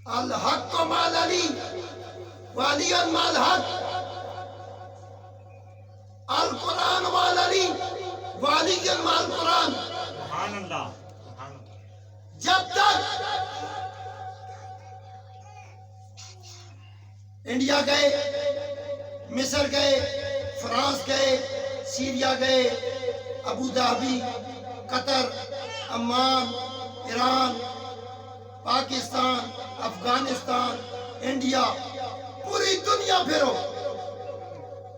الحق مال علی وعلی مال حق، القرآن مال علی وعلی مال قرآن۔ سبحان اللہ سبحان اللہ۔ جب تک انڈیا گئے، مصر گئے، فرانس گئے، سیریا گئے، ابو ظہبی، قطر، عمان، ایران، پاکستان، افغانستان، انڈیا، پوری دنیا پھرو،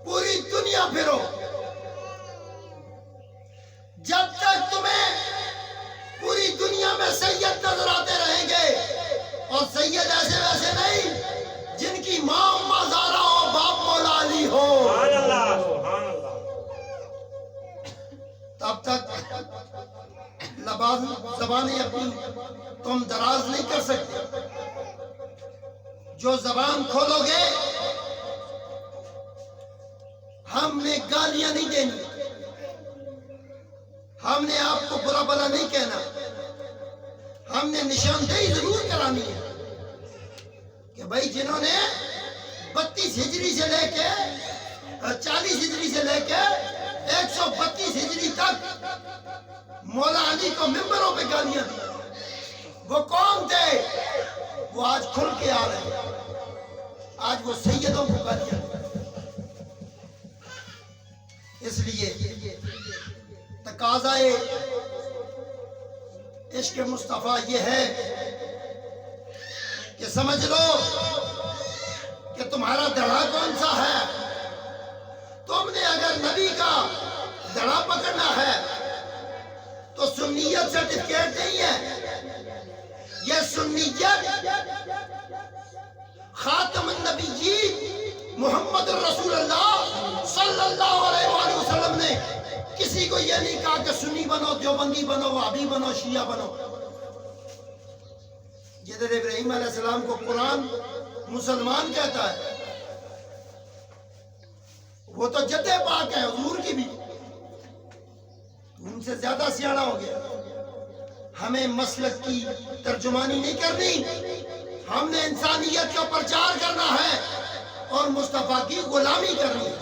پوری دنیا پھرو، جب تک تمہیں پوری دنیا میں سید نظر آتے رہیں گے، اور سید ایسے ویسے نہیں جن کی ماں اماں زہرا ہو، باپ مولا علی ہو، سبحان اللہ سبحان اللہ۔ تب تک زبانیں اپنی تم دراز نہیں کر سکتے۔ جو زبان کھولو گے، ہم نے گالیاں نہیں دینی، ہم نے آپ کو برا بلا نہیں کہنا، ہم نے نشاندہی ضرور کرانی ہے کہ بھائی جنہوں نے 32 ہجری سے لے کے 40 ہجری سے لے کے 132 ہجری تک مولا علی کو ممبروں پہ گالیاں دی، وہ کون تھے؟ وہ آج کھل کے آ رہے ہیں، آج وہ سیدوں کو گالیاں دی۔ اس لیے تقاضائے عشق مصطفیٰ یہ ہے کہ سمجھ لو کہ تمہارا دڑا کون سا ہے۔ تم نے اگر نبی کا دڑا پکڑنا ہے تو سنیت سرٹیفکیٹ نہیں ہے، یہ سنیت خاتم النبیین محمد الرسول اللہ صلی اللہ علیہ وآلہ وسلم نے کسی کو یہ نہیں کہا کہ سنی بنو، دیوبندی بنو، وہابی بنو، شیعہ بنو۔ جدر ابراہیم علیہ السلام کو قرآن مسلمان کہتا ہے، وہ تو جد پاک ہے حضور کی بھی، ان سے زیادہ سیاڑا ہو گیا۔ ہمیں مسلک کی ترجمانی نہیں کرنی، ہم نے انسانیت کا پرچار کرنا ہے اور مصطفیٰ کی غلامی کرنی ہے۔